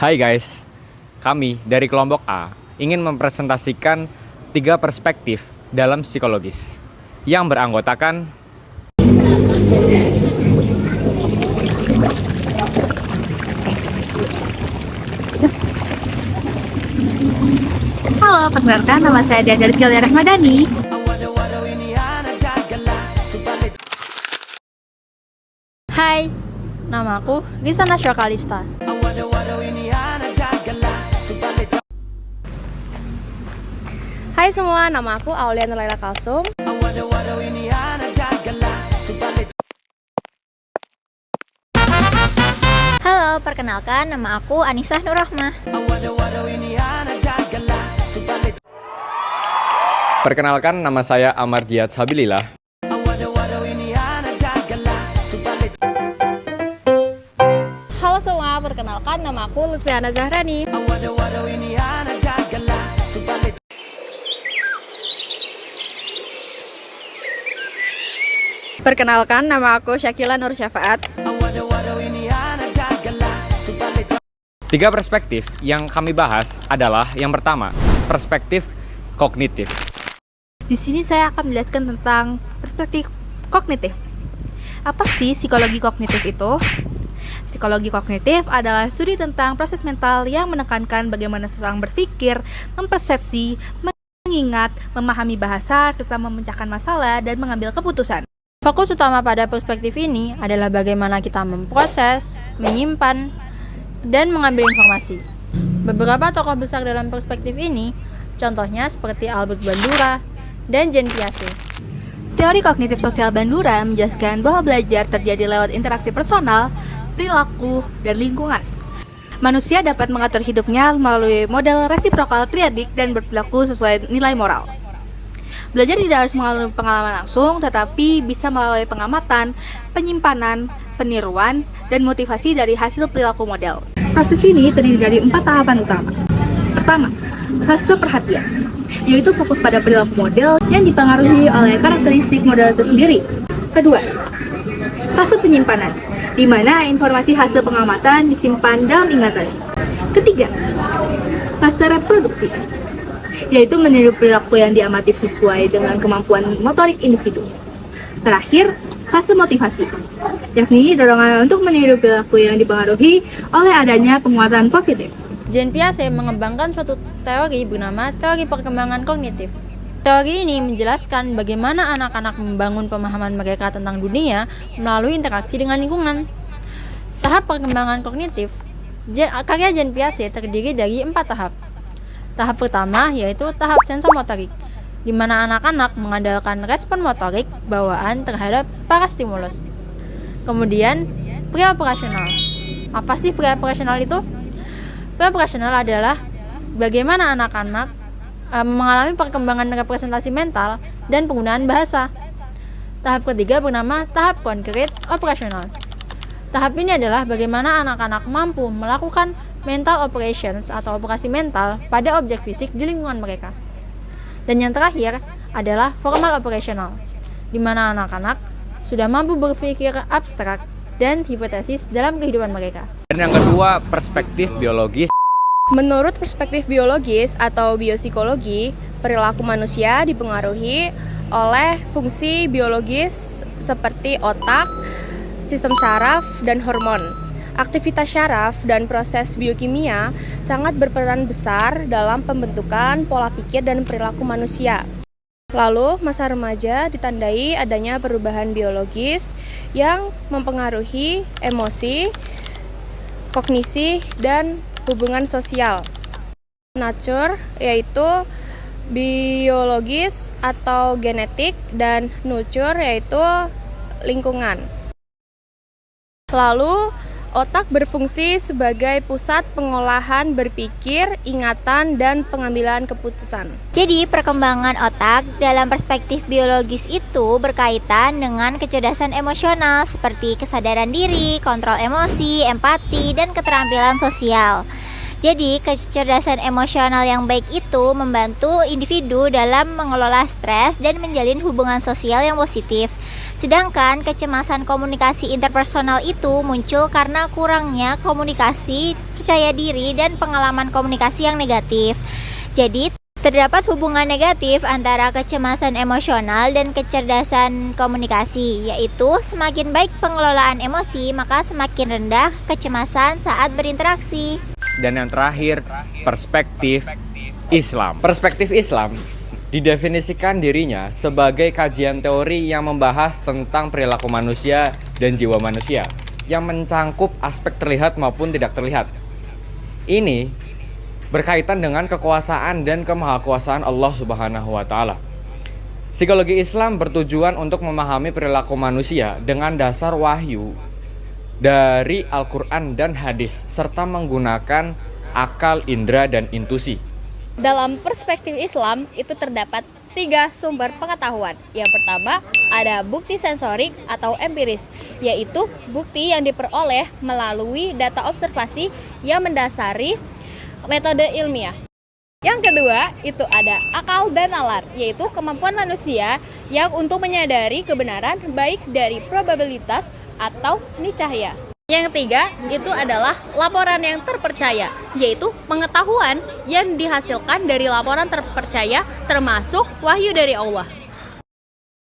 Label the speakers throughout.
Speaker 1: Hai guys, kami dari kelompok A ingin mempresentasikan 3 perspektif dalam psikologis yang beranggotakan
Speaker 2: Halo, perkenalkan nama saya Diana Rizky Rahmadani.
Speaker 3: Hai, nama aku Risa Nasya Kalista.
Speaker 4: Hai semua, nama aku Aulia Nurlaila Kalsum.
Speaker 3: Halo, perkenalkan nama aku Anisah Nurrahmah.
Speaker 1: Perkenalkan, nama saya Amar Jihad Sabilillah.
Speaker 4: Halo semua, perkenalkan nama aku Lutfiana Zahrani.
Speaker 5: Perkenalkan, nama aku Syakila Nur Syafaat.
Speaker 1: 3 perspektif yang kami bahas adalah yang pertama, perspektif kognitif.
Speaker 2: Di sini saya akan menjelaskan tentang perspektif kognitif. Apa sih psikologi kognitif itu? Psikologi kognitif adalah studi tentang proses mental yang menekankan bagaimana seseorang berpikir, mempersepsi, mengingat, memahami bahasa, serta memecahkan masalah dan mengambil keputusan.
Speaker 3: Fokus utama pada perspektif ini adalah bagaimana kita memproses, menyimpan, dan mengambil informasi. Beberapa tokoh besar dalam perspektif ini, contohnya seperti Albert Bandura dan Jean Piaget.
Speaker 2: Teori kognitif sosial Bandura menjelaskan bahwa belajar terjadi lewat interaksi personal, perilaku, dan lingkungan. Manusia dapat mengatur hidupnya melalui model resiprokal triadik dan berperilaku sesuai nilai moral. Belajar tidak harus melalui pengalaman langsung, tetapi bisa melalui pengamatan, penyimpanan, peniruan, dan motivasi dari hasil perilaku model. Proses ini terdiri dari 4 tahapan utama. Pertama, fase perhatian, yaitu fokus pada perilaku model yang dipengaruhi oleh karakteristik model itu sendiri. Kedua, fase penyimpanan, di mana informasi hasil pengamatan disimpan dalam ingatan. Ketiga, fase reproduksi, yaitu meniru perilaku yang diamati sesuai dengan kemampuan motorik individu. Terakhir, fase motivasi, yakni dorongan untuk meniru perilaku yang dipengaruhi oleh adanya penguatan positif.
Speaker 3: Jean Piaget mengembangkan suatu teori bernama teori perkembangan kognitif. Teori ini menjelaskan bagaimana anak-anak membangun pemahaman mereka tentang dunia melalui interaksi dengan lingkungan. Tahap perkembangan kognitif, karya Jean Piaget terdiri dari 4 tahap. Tahap pertama yaitu tahap sensomotorik, di mana anak-anak mengandalkan respon motorik bawaan terhadap para stimulus. Kemudian, preoperasional. Apa sih preoperasional itu? Preoperasional adalah bagaimana anak-anak mengalami perkembangan representasi mental dan penggunaan bahasa. Tahap ketiga bernama tahap konkret operasional. Tahap ini adalah bagaimana anak-anak mampu melakukan mental operations atau operasi mental pada objek fisik di lingkungan mereka. Dan yang terakhir adalah formal operational, di mana anak-anak sudah mampu berpikir abstrak dan hipotesis dalam kehidupan mereka.
Speaker 1: Dan yang kedua, perspektif biologis.
Speaker 4: Menurut perspektif biologis atau biopsikologi, perilaku manusia dipengaruhi oleh fungsi biologis seperti otak, sistem saraf, dan hormon. Aktivitas syaraf dan proses biokimia sangat berperan besar dalam pembentukan pola pikir dan perilaku manusia. Lalu, masa remaja ditandai adanya perubahan biologis yang mempengaruhi emosi, kognisi, dan hubungan sosial. Nature yaitu biologis atau genetik, dan nurture yaitu lingkungan. Lalu, otak berfungsi sebagai pusat pengolahan berpikir, ingatan, dan pengambilan keputusan.
Speaker 6: Jadi, perkembangan otak dalam perspektif biologis itu berkaitan dengan kecerdasan emosional seperti kesadaran diri, kontrol emosi, empati, dan keterampilan sosial. Jadi, kecerdasan emosional yang baik itu membantu individu dalam mengelola stres dan menjalin hubungan sosial yang positif, Sedangkan kecemasan komunikasi interpersonal itu muncul karena kurangnya komunikasi, percaya diri, dan pengalaman komunikasi yang negatif. Jadi, terdapat hubungan negatif antara kecemasan emosional dan kecerdasan komunikasi, yaitu semakin baik pengelolaan emosi, maka semakin rendah kecemasan saat berinteraksi.
Speaker 1: Dan yang terakhir, perspektif Islam. Perspektif Islam didefinisikan dirinya sebagai kajian teori yang membahas tentang perilaku manusia dan jiwa manusia, yang mencangkup aspek terlihat maupun tidak terlihat. Ini berkaitan dengan kekuasaan dan kemahakuasaan Allah Subhanahu wa Ta'ala. Psikologi Islam bertujuan untuk memahami perilaku manusia dengan dasar wahyu dari Al-Quran dan hadis, serta menggunakan akal, indera, dan intuisi.
Speaker 4: Dalam perspektif Islam itu terdapat 3 sumber pengetahuan. Yang pertama ada bukti sensorik atau empiris, yaitu bukti yang diperoleh melalui data observasi yang mendasari metode ilmiah. Yang kedua itu ada akal dan nalar, yaitu kemampuan manusia yang untuk menyadari kebenaran baik dari probabilitas atau niscaya. Yang ketiga itu adalah laporan yang terpercaya, yaitu pengetahuan yang dihasilkan dari laporan terpercaya termasuk wahyu dari Allah.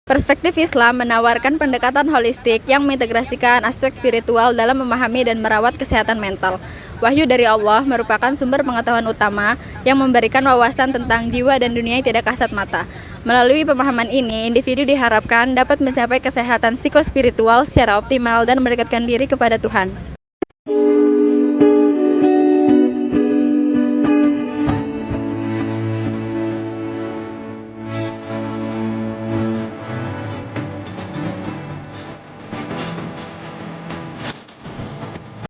Speaker 5: Perspektif Islam menawarkan pendekatan holistik yang mengintegrasikan aspek spiritual dalam memahami dan merawat kesehatan mental. Wahyu dari Allah merupakan sumber pengetahuan utama yang memberikan wawasan tentang jiwa dan dunia yang tidak kasat mata. Melalui pemahaman ini, individu diharapkan dapat mencapai kesehatan psikospiritual secara optimal dan mendekatkan diri kepada Tuhan.